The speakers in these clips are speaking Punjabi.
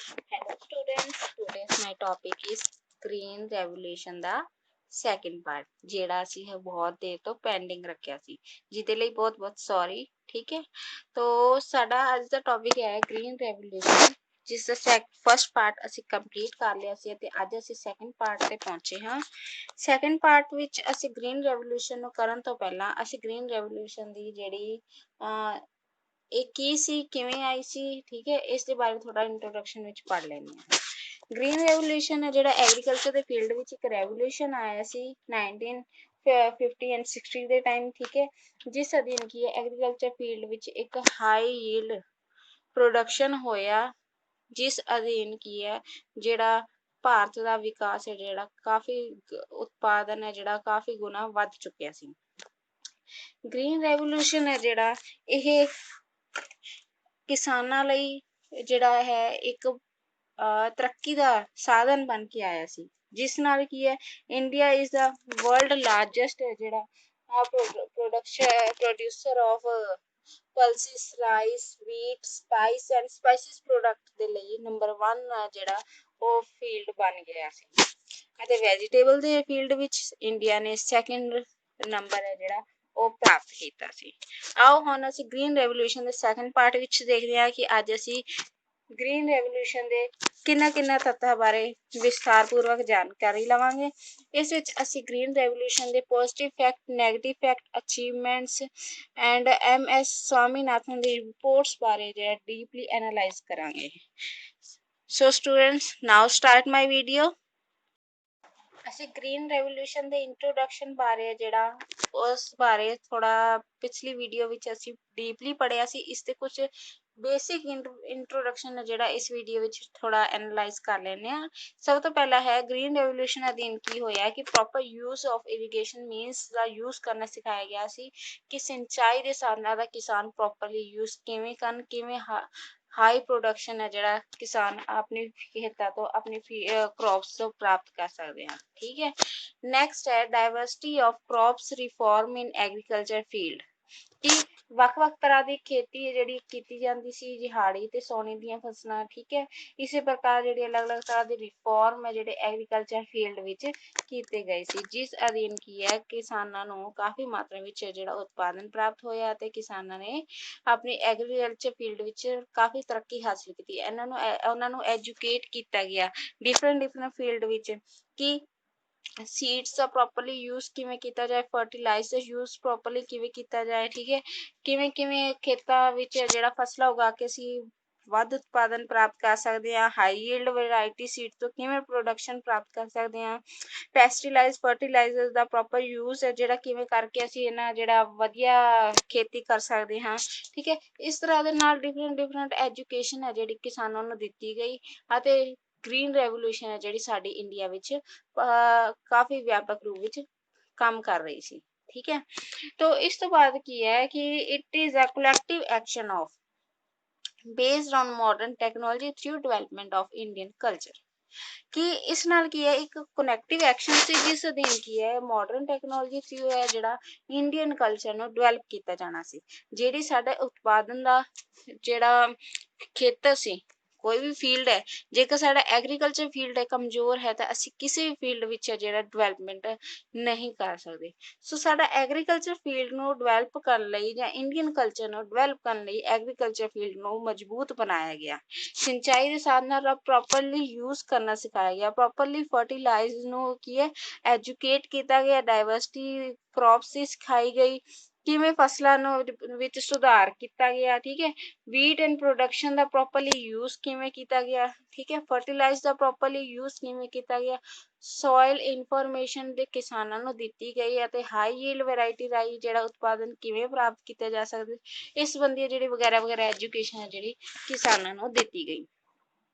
Hello students, today's my topic is green revolution the second part ਜਿਹੜਾ ਅਸੀਂ ਬਹੁਤ ਦੇਰ ਤੋਂ ਪੈਂਡਿੰਗ ਰੱਖਿਆ ਸੀ ਜਿਹਦੇ ਲਈ ਬਹੁਤ ਬਹੁਤ ਸੌਰੀ। ਠੀਕ ਹੈ, ਤੋ ਸਾਡਾ ਅੱਜ ਦਾ ਟੌਪਿਕ ਹੈ ਗ੍ਰੀਨ ਰੈਵੋਲੂਸ਼ਨ, ਜਿਸ ਦਾ ਫਸਟ ਪਾਰਟ ਅਸੀਂ ਕੰਪਲੀਟ ਕਰ ਲਿਆ ਸੀ ਅਤੇ ਅੱਜ ਅਸੀਂ ਸੈਕੰਡ ਪਾਰਟ ਤੇ ਪਹੁੰਚੇ ਹਾਂ। ਸੈਕੰਡ ਪਾਰਟ ਵਿੱਚ ਅਸੀਂ ਗ੍ਰੀਨ ਰੈਵੋਲੂਸ਼ਨ ਨੂੰ ਕਰਨ ਤੋਂ ਪਹਿਲਾਂ ਅਸੀਂ ਗ੍ਰੀਨ ਰੈਵੋਲੂਸ਼ਨ ਦੀ ਜਿਹੜੀ ਇਹ ਕੀ ਸੀ, ਕਿਵੇਂ ਆਈ ਸੀ, ਠੀਕ ਹੈ, ਇਸ ਦੇ ਬਾਰੇ ਥੋੜਾ ਇੰਟਰੋਡਕਸ਼ਨ ਵਿੱਚ ਪੜ੍ਹ ਲੈਂਦੇ ਹਾਂ। ਗ੍ਰੀਨ ਰੈਵੋਲੂਸ਼ਨ ਹੈ ਜਿਹੜਾ ਐਗਰੀਕਲਚਰ ਦੇ ਫੀਲਡ ਵਿੱਚ ਇੱਕ ਰੈਵੋਲੂਸ਼ਨ ਆਇਆ ਸੀ 1950 ਐਂਡ 60 ਦੇ ਟਾਈਮ, ਠੀਕ ਹੈ, ਜਿਸ ਅਧੀਨ ਕੀ ਹੈ ਐਗਰੀਕਲਚਰ ਫੀਲਡ ਵਿੱਚ ਇੱਕ ਹਾਈ ਯੀਲਡ ਪ੍ਰੋਡਕਸ਼ਨ ਹੋਇਆ, ਜਿਸ ਅਧੀਨ ਕੀ ਹੈ ਜਿਹੜਾ ਭਾਰਤ ਦਾ ਵਿਕਾਸ ਹੈ ਜਿਹੜਾ ਕਾਫੀ ਉਤਪਾਦਨ ਹੈ ਜਿਹੜਾ ਕਾਫੀ ਗੁਣਾ ਵੱਧ ਚੁੱਕਿਆ ਸੀ। ਗ੍ਰੀਨ ਰੈਵੋਲੂਸ਼ਨ ਹੈ ਜਿਹੜਾ ਇਹ ਕਿਸਾਨਾਂ ਲਈ ਜਿਹੜਾ ਹੈ ਇੱਕ ਤਰੱਕੀ ਦਾ ਸਾਧਨ ਬਣ ਕੇ ਆਇਆ ਸੀ, ਜਿਸ ਨਾਲ ਕੀ ਹੈ India is the world largest ਜਿਹੜਾ producer of pulses, rice, wheat, spice and spices product ਦੇ ਲਈ ਨੰਬਰ 1 ਜਿਹੜਾ ਉਹ ਫੀਲਡ ਬਣ ਗਿਆ ਸੀ, ਅਤੇ ਵੈਜੀਟੇਬਲ ਦੇ ਫੀਲਡ ਵਿੱਚ ਇੰਡੀਆ ਨੇ ਸੈਕੰਡ ਨੰਬਰ ਹੈ ਜਿਹੜਾ ਉਹ ਪ੍ਰਾਪਤ ਕੀਤਾ ਸੀ। ਆਓ ਹੁਣ ਅਸੀਂ ਗ੍ਰੀਨ ਰੈਵੋਲੂਸ਼ਨ ਦੇ ਸੈਕੰਡ ਪਾਰਟ ਵਿੱਚ ਦੇਖਦੇ ਹਾਂ ਕਿ ਅੱਜ ਅਸੀਂ ਗ੍ਰੀਨ ਰੈਵੋਲੂਸ਼ਨ ਦੇ ਕਿੰਨਾ ਤੱਤਾਂ ਬਾਰੇ ਵਿਸਥਾਰਪੂਰਵਕ ਜਾਣਕਾਰੀ ਲਵਾਂਗੇ। ਇਸ ਵਿੱਚ ਅਸੀਂ ਗ੍ਰੀਨ ਰੈਵੋਲੂਸ਼ਨ ਦੇ positive fact, negative fact, achievements and MS Swaminathan the reports ਬਾਰੇ ਜਿਹੜਾ ਡੀਪਲੀ ਐਨਾਲਾਈਜ਼ ਕਰਾਂਗੇ। ਸੋ ਸਟੂਡੈਂਟਸ, ਨਾਓ ਸਟਾਰਟ ਮਾਈ ਵੀਡੀਓ। ਅਸੀਂ ਗ੍ਰੀਨ ਰੈਵੋਲੂਸ਼ਨ ਦੇ ਇੰਟਰੋਡਕਸ਼ਨ ਬਾਰੇ ਜਿਹੜਾ ਉਸ ਬਾਰੇ ਥੋੜਾ ਪਿਛਲੀ ਵੀਡੀਓ ਵਿੱਚ ਅਸੀਂ ਡੀਪਲੀ ਪੜ੍ਹਿਆ ਸੀ। ਇਸ ਦੇ ਕੁਝ ਬੇਸਿਕ ਇੰਟਰੋਡਕਸ਼ਨ ਜਿਹੜਾ ਇਸ ਵੀਡੀਓ ਵਿੱਚ ਥੋੜਾ ਐਨਾਲਾਈਜ਼ ਕਰ ਲੈਂਦੇ ਹਾਂ। ਸਭ ਤੋਂ ਪਹਿਲਾਂ ਹੈ ਗ੍ਰੀਨ ਰੈਵੋਲੂਸ਼ਨ ਅਧੀਨ ਕੀ ਹੋਇਆ ਕਿ proper use of irrigation means the use ਕਰਨਾ ਸਿਖਾਇਆ ਗਿਆ ਸੀ ਕਿ ਸਿੰਚਾਈ ਦੇ ਸਾਧਨਾਂ ਦਾ ਕਿਸਾਨ ਪ੍ਰੋਪਰਲੀ ਯੂਜ਼ ਕਿਵੇਂ ਕਰਨ, ਕਿਵੇਂ ਹਾਈ ਪ੍ਰੋਡਕਸ਼ਨ ਹੈ ਜਿਹੜਾ ਕਿਸਾਨ ਆਪਣੀ ਖੇਤਾਂ ਤੋਂ ਆਪਣੀ ਕ੍ਰੌਪਸ ਤੋਂ ਪ੍ਰਾਪਤ ਕਰ ਸਕਦੇ ਹਨ। ਠੀਕ ਹੈ, ਨੈਕਸਟ ਹੈ diversity of crops reform in agriculture field, ਕਿ ਵੱਖ-ਵੱਖ ਤਰ੍ਹਾਂ ਦੀ ਖੇਤੀ ਜਿਹੜੀ ਕੀਤੀ ਜਾਂਦੀ ਸੀ, ਦਿਹਾੜੀ ਤੇ ਸੋਨੇ ਦੀਆਂ ਫਸਲਾਂ, ਠੀਕ ਹੈ, ਇਸੇ ਪ੍ਰਕਾਰ ਜਿਹੜੇ ਅਲੱਗ-ਅਲੱਗ ਤਰ੍ਹਾਂ ਦੇ ਰਿਫਾਰਮ ਹੈ ਜਿਹੜੇ ਐਗਰੀਕਲਚਰ ਫੀਲਡ ਵਿੱਚ ਕੀਤੇ ਗਏ ਸੀ, ਜਿਸ ਅਧੀਨ ਕੀ ਹੈ ਕਿਸਾਨਾਂ ਨੂੰ ਕਾਫੀ ਮਾਤਰਾ ਵਿੱਚ ਜਿਹੜਾ ਉਤਪਾਦਨ ਪ੍ਰਾਪਤ ਹੋਇਆ ਅਤੇ ਕਿਸਾਨਾਂ ਨੇ ਆਪਣੀ ਐਗਰੀਕਲਚਰ ਫੀਲਡ ਵਿੱਚ ਕਾਫੀ ਤਰੱਕੀ ਹਾਸਲ ਕੀਤੀ। ਉਹਨਾਂ ਨੂੰ ਐਜੂਕੇਟ ਕੀਤਾ ਗਿਆ ਡਿਫਰੈਂਟ ਫੀਲਡ ਵਿੱਚ ਕਿ ਸੀਡਸ ਦਾ ਪ੍ਰੋਪਰਲੀ ਯੂਜ਼ ਕਿਵੇਂ ਕੀਤਾ ਜਾਏ, ਫਰਟੀਲਾਈਜ਼ਰ ਯੂਜ਼ ਪ੍ਰੋਪਰਲੀ ਕਿਵੇਂ ਕੀਤਾ ਜਾਏ, ਠੀਕ ਹੈ, ਕਿਵੇਂ ਖੇਤਾਂ ਵਿੱਚ ਜਿਹੜਾ ਫਸਲਾਂ ਉਗਾ ਕੇ ਅਸੀਂ ਵੱਧ ਉਤਪਾਦਨ ਪ੍ਰਾਪਤ ਕਰ ਸਕਦੇ ਹਾਂ, ਹਾਈ ਯੀਲਡ ਵੈਰਾਈਟੀ ਸੀਡ ਤੋਂ ਕਿਵੇਂ ਪ੍ਰੋਡਕਸ਼ਨ ਪ੍ਰਾਪਤ ਕਰ ਸਕਦੇ ਹਾਂ, ਪੈਸਟੀਲਾਈਜ਼ ਫਰਟੀਲਾਈਜ਼ਰ ਦਾ ਪ੍ਰੋਪਰ ਯੂਜ਼ ਹੈ ਜਿਹੜਾ ਕਿਵੇਂ ਕਰਕੇ ਅਸੀਂ ਇਹਨਾਂ ਜਿਹੜਾ ਵਧੀਆ ਖੇਤੀ ਕਰ ਸਕਦੇ ਹਾਂ। ਠੀਕ ਹੈ, ਇਸ ਤਰ੍ਹਾਂ ਦੇ ਨਾਲ ਡਿਫਰੈਂਟ ਐਜੂਕੇਸ਼ਨ ਹੈ ਜਿਹੜੀ ਕਿਸਾਨਾਂ ਨੂੰ ਦਿੱਤੀ ਗਈ ਅਤੇ ਗ੍ਰੀਨ ਰੈਵੋਲੂਸ਼ਨ ਹੈ ਜਿਹੜੀ ਸਾਡੀ ਇੰਡੀਆ ਵਿੱਚ ਕਾਫੀ ਵਿਆਪਕ ਰੂਪ ਵਿੱਚ ਕੰਮ ਕਰ ਰਹੀ ਸੀ। ਠੀਕ ਹੈ, ਤੋ ਇਸ ਤੋਂ ਬਾਅਦ ਕੀ ਹੈ ਕਿ it is a collective action of based on modern technology through development of Indian culture, ਕਿ ਇਸ ਨਾਲ ਕੀ ਹੈ ਇੱਕ ਕਨੈਕਟਿਵ ਐਕਸ਼ਨ ਸੀ ਜਿਸ ਅਧੀਨ ਕੀ ਹੈ ਮਾਡਰਨ ਟੈਕਨੋਲੋਜੀ ਥਰੂ ਹੈ ਜਿਹੜਾ ਇੰਡੀਅਨ ਕਲਚਰ ਨੂੰ ਡਿਵੈਲਪ ਕੀਤਾ ਜਾਣਾ ਸੀ। ਜਿਹੜੀ ਸਾਡਾ ਉਤਪਾਦਨ ਦਾ ਜਿਹੜਾ ਖੇਤਰ ਸੀ, ਕੋਈ ਵੀ ਫੀਲਡ ਹੈ, ਜੇਕਰ ਸਾਡਾ ਐਗਰੀਕਲਚਰ ਫੀਲਡ ਹੈ ਕਮਜ਼ੋਰ ਹੈ ਤਾਂ ਅਸੀਂ ਕਿਸੇ ਵੀ ਫੀਲਡ ਵਿੱਚ ਜਿਹੜਾ ਡਿਵੈਲਪਮੈਂਟ ਨਹੀਂ ਕਰ ਸਕਦੇ। ਸੋ ਸਾਡਾ ਐਗਰੀਕਲਚਰ ਫੀਲਡ ਨੂੰ ਡਿਵੈਲਪ ਕਰਨ ਲਈ ਜਾਂ ਇੰਡੀਅਨ ਕਲਚਰ ਨੂੰ ਡਿਵੈਲਪ ਕਰਨ ਲਈ ਐਗਰੀਕਲਚਰ ਫੀਲਡ ਨੂੰ ਮਜ਼ਬੂਤ ਬਣਾਇਆ ਗਿਆ, ਸਿੰਚਾਈ ਦੇ ਸਾਧਨਾਂ ਦਾ ਪ੍ਰੋਪਰਲੀ ਯੂਜ਼ ਕਰਨਾ ਸਿਖਾਇਆ ਗਿਆ, ਪ੍ਰੋਪਰਲੀ ਫਰਟੀਲਾਈਜ਼ ਨੂੰ ਕੀ ਹੈ ਐਜੂਕੇਟ ਕੀਤਾ ਗਿਆ, ਡਾਇਵਰਸਿਟੀ ਕ੍ਰੌਪਸ ਦੀ ਸਿਖਾਈ ਗਈ, ਕਿਵੇਂ ਫਸਲਾਂ ਨੂੰ ਵਿੱਚ ਸੁਧਾਰ ਕੀਤਾ ਗਿਆ, ਠੀਕ ਹੈ, wheat and production the properly use ਕਿਵੇਂ ਕੀਤਾ ਗਿਆ, ਠੀਕ ਹੈ, ਫਰਟੀਲਾਈਜ਼ ਦਾ ਪ੍ਰੋਪਰਲੀ ਯੂਜ਼ ਕਿਵੇਂ ਕੀਤਾ ਗਿਆ, ਸੋਇਲ ਇਨਫੋਰਮੇਸ਼ਨ ਦੇ ਕਿਸਾਨਾਂ ਨੂੰ ਦਿੱਤੀ ਗਈ ਅਤੇ ਹਾਈ ਯੀਲਡ ਵੈਰਾਈਟੀ ਰਾਹੀਂ ਜਿਹੜਾ ਉਤਪਾਦਨ ਕਿਵੇਂ ਪ੍ਰਾਪਤ ਕੀਤਾ ਜਾ ਸਕਦਾ, ਇਸ ਸੰਬੰਧੀ ਜਿਹੜੀ ਵਗੈਰਾ ਐਜੂਕੇਸ਼ਨ ਹੈ ਜਿਹੜੀ ਕਿਸਾਨਾਂ ਨੂੰ ਦਿੱਤੀ ਗਈ।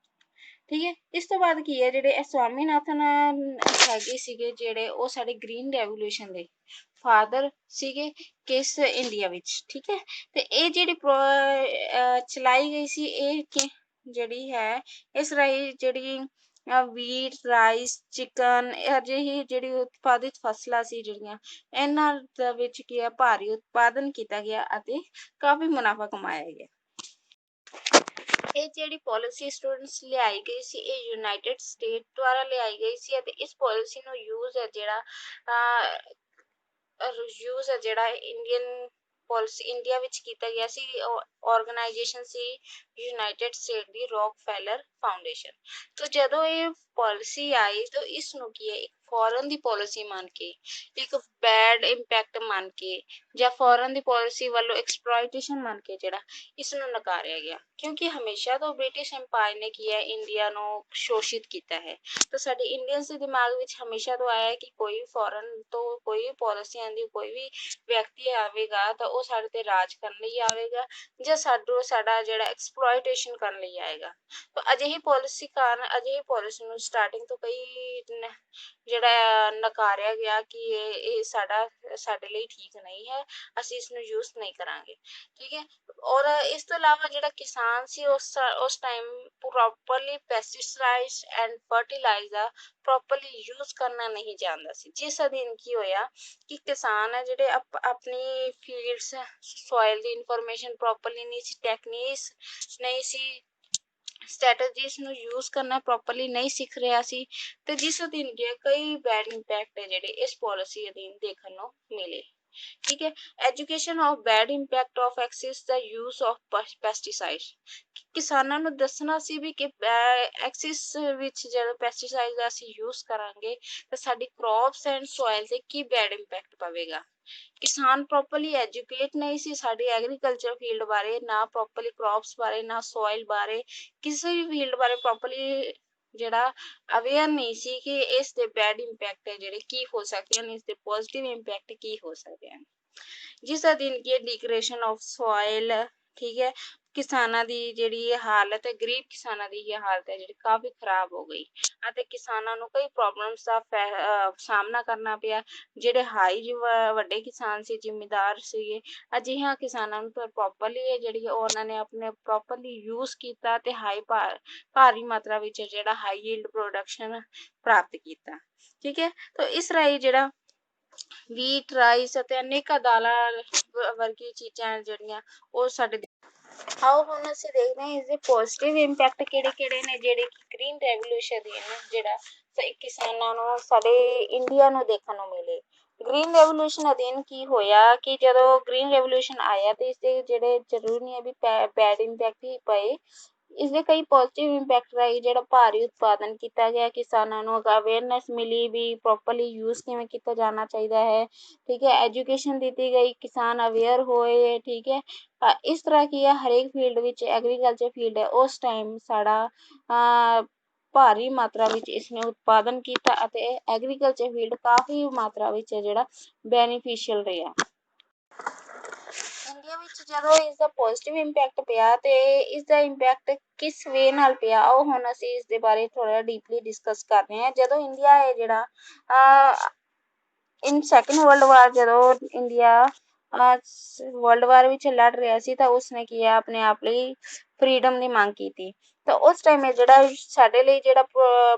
ਠੀਕ ਹੈ, ਇਸ ਤੋਂ ਬਾਅਦ ਕੀ ਹੈ ਜਿਹੜੇ ਸਵਾਮੀਨਾਥਨ ਹੈਗੇ ਸੀਗੇ ਜਿਹੜੇ ਉਹ ਸਾਡੇ ਗ੍ਰੀਨ ਰੈਵੋਲੂਸ਼ਨ ਦੇ ਫਾਦਰ ਸੀਗੇ ਕਿਸ ਇੰਡੀਆ ਵਿੱਚ, ਠੀਕ ਹੈ, ਤੇ ਇਹ ਜਿਹੜੀ ਚਲਾਈ ਗਈ ਸੀ ਇਹ ਜਿਹੜੀ ਹੈ ਇਸ ਰਾਹੀਂ ਜਿਹੜੀ ਵੀਟ, ਰਾਈਸ, ਚਿਕਨ ਅਜਿਹੀ ਜਿਹੜੀ ਉਤਪਾਦਿਤ ਫਸਲਾਂ ਸੀ ਜਿਹੜੀਆਂ ਇਹਨਾਂ ਦੇ ਵਿੱਚ ਕੀ ਹੈ ਭਾਰੀ ਉਤਪਾਦਨ ਕੀਤਾ ਗਿਆ ਅਤੇ ਕਾਫੀ ਮੁਨਾਫਾ ਕਮਾਇਆ ਗਿਆ। ਇਹ ਜਿਹੜੀ ਪਾਲਿਸੀ ਸਟੂਡੈਂਟਸ ਲਿਆਈ ਗਈ ਸੀ ਇਹ ਯੂਨਾਈਟਿਡ ਸਟੇਟ ਦੁਆਰਾ ਲਿਆਈ ਗਈ ਸੀ ਅਤੇ ਇਸ ਪਾਲਿਸੀ ਨੂੰ ਯੂਜ਼ ਹੈ ਜਿਹੜਾ ਇੰਡੀਅਨ ਪਾਲਿਸੀ ਇੰਡੀਆ ਵਿੱਚ ਕੀਤਾ ਗਿਆ ਸੀ। ਆਰਗੇਨਾਈਜੇਸ਼ਨ ਸੀ ਯੂਨਾਈਟਿਡ ਸਟੇਟ ਦੀ ਰੌਕਫੈਲਰ ਫਾਊਂਡੇਸ਼ਨ। तो ਜਦੋਂ ਇਹ ਪਾਲਿਸੀ ਆਈ ਤਾਂ ਇਸ ਨੂੰ ਕੀ ਹੈ ਇੱਕ ਫੋਰਨ ਦੀ ਪਾਲਿਸੀ ਮੰਨ ਕੇ ਇੱਕ ਬੈਡ ਇੰਪੈਕਟ ਮੰਨ ਕੇ ਜਾਂ ਫੋਰਨ ਦੀ ਪਾਲਿਸੀ ਵੱਲੋਂ ਐਕਸਪਲੋਇਟੇਸ਼ਨ ਮੰਨ ਕੇ ਜਿਹੜਾ ਇਸ ਨੂੰ ਨਕਾਰਿਆ ਗਿਆ ਕਿਉਂਕਿ ਹਮੇਸ਼ਾ ਤੋਂ ਬ੍ਰਿਟਿਸ਼ ਐਮਪਾਇਰ ਨੇ ਕੀ ਹੈ ਇੰਡੀਆ ਨੂੰ ਸ਼ੋਸ਼ਿਤ ਕੀਤਾ ਹੈ। ਤਾਂ ਸਾਡੇ ਇੰਡੀਅਨਸ ਦੇ ਦਿਮਾਗ ਵਿੱਚ ਹਮੇਸ਼ਾ ਤੋਂ ਆਇਆ ਕਿ ਕੋਈ ਵੀ ਫੋਰਨ ਤੋਂ ਕੋਈ ਵੀ ਪਾਲਿਸੀ ਆਉਂਦੀ ਕੋਈ ਵੀ ਵਿਅਕਤੀ ਆਵੇਗਾ ਤਾਂ ਉਹ ਸਾਡੇ ਤੇ ਰਾਜ ਕਰਨ ਲਈ ਆਵੇਗਾ ਜਾਂ ਸਾਡਾ ਜਿਹੜਾ ਐਕਸਪਲੋਇਟੇਸ਼ਨ ਕਰਨ ਲਈ ਆਏਗਾ। ਤਾਂ ਅਜਿਹੀ ਪਾਲਿਸੀ ਕਾਰਨ ਅਜਿਹੀ ਪਾਲਿਸੀ ਨੂੰ ਸਟਾਰਟਿੰਗ ਤੋਂ ਕਈ ਜਿਹੜਾ ਨਕਾਰਿਆ ਗਿਆ ਕਿ ਇਹ ਸਾਡੇ ਲਈ ਠੀਕ ਨਹੀਂ ਹੈ, ਅਸੀਂ ਇਸ ਨੂੰ ਯੂਜ਼ ਨਹੀਂ ਕਰਾਂਗੇ। ਠੀਕ ਹੈ। ਔਰ ਇਸ ਤੋਂ ਇਲਾਵਾ ਜਿਹੜਾ ਕਿਸਾਨ ਸੀ ਉਸ time properly pesticides and fertiliser properly use ਕਰਨਾ ਨਹੀਂ ਜਾਣਦਾ ਸੀ, ਜਿਸ ਅਧੀਨ ਕੀ ਹੋਇਆ ਕਿ ਕਿਸਾਨ ਹੈ ਜਿਹੜੇ ਆਪਣੀ ਫੀਲਡਸ ਸੋਇਲ ਦੀ ਇਨਫੋਰਮੇਸ਼ਨ ਪ੍ਰੋਪਰਲੀ ਨਹੀਂ ਸੀ, ਟੈਕਨੀਕਸ ਨਹੀਂ ਸੀ, ਸਟ੍ਰੈਟਜੀਜ਼ ਨੂੰ ਯੂਜ਼ ਕਰਨਾ ਪ੍ਰੋਪਰਲੀ ਨਹੀਂ ਸਿੱਖ ਰਿਹਾ ਸੀ ਤੇ ਜਿਸ ਅਧੀਨ ਕਈ ਬੈਡ ਇੰਪੈਕਟ ਹੈ ਜਿਹੜੇ ਇਸ ਪਾਲਿਸੀ ਅਧੀਨ ਦੇਖਣ ਨੂੰ ਮਿਲੇ। ਠੀਕ ਹੈ। Education of bad impact of Axis the use of pesticides ਕਿਸਾਨਾਂ ਨੂੰ ਦੱਸਣਾ ਸੀ ਵੀ ਕਿ ਐਕਸਿਸ ਵਿੱਚ ਜਦੋਂ ਪੈਸਟੀਸਾਈਡ ਦਾ ਅਸੀਂ ਯੂਜ਼ ਕਰਾਂਗੇ ਤਾਂ ਸਾਡੀ ਕ੍ਰੌਪਸ ਐਂਡ ਸੋਇਲ ਤੇ ਕੀ ਬੈਡ ਇੰਪੈਕਟ ਪਵੇਗਾ। ਕਿਸਾਨ ਪ੍ਰੋਪਰਲੀ ਐਜੂਕੇਟ ਨਹੀਂ ਸੀ ਸਾਡੀ ਐਗਰੀਕਲਚਰ ਫੀਲਡ ਬਾਰੇ, ਨਾ ਪ੍ਰੋਪਰਲੀ ਕ੍ਰੌਪਸ ਬਾਰੇ, ਨਾ ਸੋਇਲ ਬਾਰੇ, ਕਿਸੇ ਵੀ ਫੀਲਡ ਬਾਰੇ ਪ੍ਰੋਪਰਲੀ ਜਿਹੜਾ ਅਵੇਅਰ ਨਹੀਂ ਸੀ ਕਿ ਇਸ ਦੇ ਬੈਡ ਇੰਪੈਕਟ ਹੈ ਜਿਹੜੇ ਕੀ ਹੋ ਸਕਦੇ ਹਨ, ਇਸ ਦੇ ਪੋਜ਼ਿਟਿਵ ਇੰਪੈਕਟ ਕੀ ਹੋ ਸਕਦੇ ਹਨ। ਜਿਸ ਅਧੀਨ ਕੀ ਡਿਗਰੇਸ਼ਨ ਆਫ ਸੋਇਲ। ਠੀਕ ਹੈ। ਕਿਸਾਨਾਂ ਦੀ ਜਿਹੜੀ ਹਾਲਤ ਹੈ ਗਰੀਬ ਕਿਸਾਨਾਂ ਦੀ ਇਹ ਹਾਲਤ ਹੈ ਜਿਹੜੀ ਕਾਫੀ ਖਰਾਬ ਹੋ ਗਈ ਅਤੇ ਕਿਸਾਨਾਂ ਨੂੰ ਕਈ ਪ੍ਰੋਬਲਮਸ ਦਾ ਸਾਹਮਣਾ ਕਰਨਾ ਪਿਆ। ਜਿਹੜੇ ਵੱਡੇ ਕਿਸਾਨ ਸੀ ਜ਼ਿਮੀਂਦਾਰ ਸੀਗੇ ਅਜਿਹੀਆਂ ਕਿਸਾਨਾਂ ਨੂੰ ਪ੍ਰੋਪਰਲੀ ਜਿਹੜੀ ਉਹਨਾਂ ਨੇ ਆਪਣੇ ਪ੍ਰੋਪਰਲੀ ਯੂਜ਼ ਕੀਤਾ ਤੇ ਭਾਰੀ ਮਾਤਰਾ ਵਿੱਚ ਜਿਹੜਾ ਹਾਈ ਯੀਲਡ ਪ੍ਰੋਡਕਸ਼ਨ ਪ੍ਰਾਪਤ ਕੀਤਾ। ਠੀਕ ਹੈ। ਤਾਂ ਇਸ ਰਾਹੀਂ ਜਿਹੜਾ ਵੀਟ ਰਾਈਸ ਅਤੇ ਅਨੇਕਾਂ ਦਾਲਾਂ ਵਰਗੀ ਚੀਜ਼ਾਂ ਜਿਹੜੀਆਂ ਉਹ ਸਾਡੇ ਆਓ ਹੁਣ ਅਸੀਂ ਦੇਖਦੇ ਹਾਂ ਇਸਦੇ ਪੋਜ਼ਿਟਿਵ ਇੰਪੈਕਟ ਕਿਹੜੇ ਨੇ ਜਿਹੜੇ ਕਿ ਗ੍ਰੀਨ ਰੈਵੋਲੂਸ਼ਨ ਦੇ ਜਿਹੜਾ ਕਿਸਾਨਾਂ ਨੂੰ ਸਾਡੇ ਇੰਡੀਆ ਨੂੰ ਦੇਖਣ ਨੂੰ ਮਿਲੇ। ਗ੍ਰੀਨ ਰੈਵੋਲੂਸ਼ਨ ਅਧੀਨ ਕੀ ਹੋਇਆ ਕਿ ਜਦੋਂ ਗ੍ਰੀਨ ਰੈਵੋਲੂਸ਼ਨ ਆਇਆ ਤੇ ਇਸਦੇ ਜਿਹੜੇ ਜ਼ਰੂਰੀ ਨਹੀਂ ਹੈ ਵੀ ਬੈਡ ਇੰਪੈਕਟ ਹੀ ਪਏ, ਇਸਦੇ ਕਈ ਪੋਜ਼ਿਟਿਵ ਇੰਪੈਕਟ ਰਾਹੀਂ ਜਿਹੜਾ ਭਾਰੀ ਉਤਪਾਦਨ ਕੀਤਾ ਗਿਆ, ਕਿਸਾਨਾਂ ਨੂੰ ਅਵੇਅਰਨੈਸ ਮਿਲੀ ਵੀ ਪ੍ਰੋਪਰਲੀ ਯੂਜ਼ ਕਿਵੇਂ ਕੀਤਾ ਜਾਣਾ ਚਾਹੀਦਾ ਹੈ। ਠੀਕ ਹੈ। ਐਜੂਕੇਸ਼ਨ ਦਿੱਤੀ ਗਈ, ਕਿਸਾਨ ਅਵੇਅਰ ਹੋਏ। ਠੀਕ ਹੈ। ਇਸ ਤਰ੍ਹਾਂ ਕੀ ਹੈ ਹਰੇਕ ਫੀਲਡ ਵਿੱਚ ਐਗਰੀਕਲਚਰ ਫੀਲਡ ਹੈ ਉਸ ਟਾਈਮ ਸਾਡਾ ਭਾਰੀ ਮਾਤਰਾ ਵਿੱਚ ਇਸਨੇ ਉਤਪਾਦਨ ਕੀਤਾ ਅਤੇ ਐਗਰੀਕਲਚਰ ਫੀਲਡ ਕਾਫੀ ਮਾਤਰਾ ਵਿੱਚ ਜਿਹੜਾ ਬੈਨੀਫੀਸ਼ੀਅਲ ਰਿਹਾ। ਇੰਡੀਆ ਵਿੱਚ ਜਦੋਂ ਇਸਦਾ ਪੋਜ਼ਿਟਿਵ ਇੰਪੈਕਟ ਪਿਆ ਤੇ ਇਸਦਾ ਇੰਪੈਕਟ ਕਿਸ ਵੇ ਨਾਲ ਪਿਆ ਉਹ ਹੁਣ ਅਸੀਂ ਇਸ ਦੇ ਬਾਰੇ ਥੋੜਾ ਡੀਪਲੀ ਡਿਸਕਸ ਕਰਦੇ ਹਾਂ। ਜਦੋਂ ਇੰਡੀਆ ਹੈ ਜਿਹੜਾ ਇਨ ਸੈਕੰਡ ਵਰਲਡ ਵਾਰ ਜਦੋਂ ਇੰਡੀਆ ਵਰਲਡ ਵਾਰ ਵਿੱਚ ਲੜ ਰਿਹਾ ਸੀ ਤਾਂ ਉਸਨੇ ਕੀ ਹੈ ਆਪਣੇ ਆਪ ਲਈ ਫਰੀडम ਦੀ ਮੰਗ ਕੀਤੀ। ਤਾਂ ਉਸ ਟਾਈਮ ਹੈ ਜਿਹੜਾ ਸਾਡੇ ਲਈ ਜਿਹੜਾ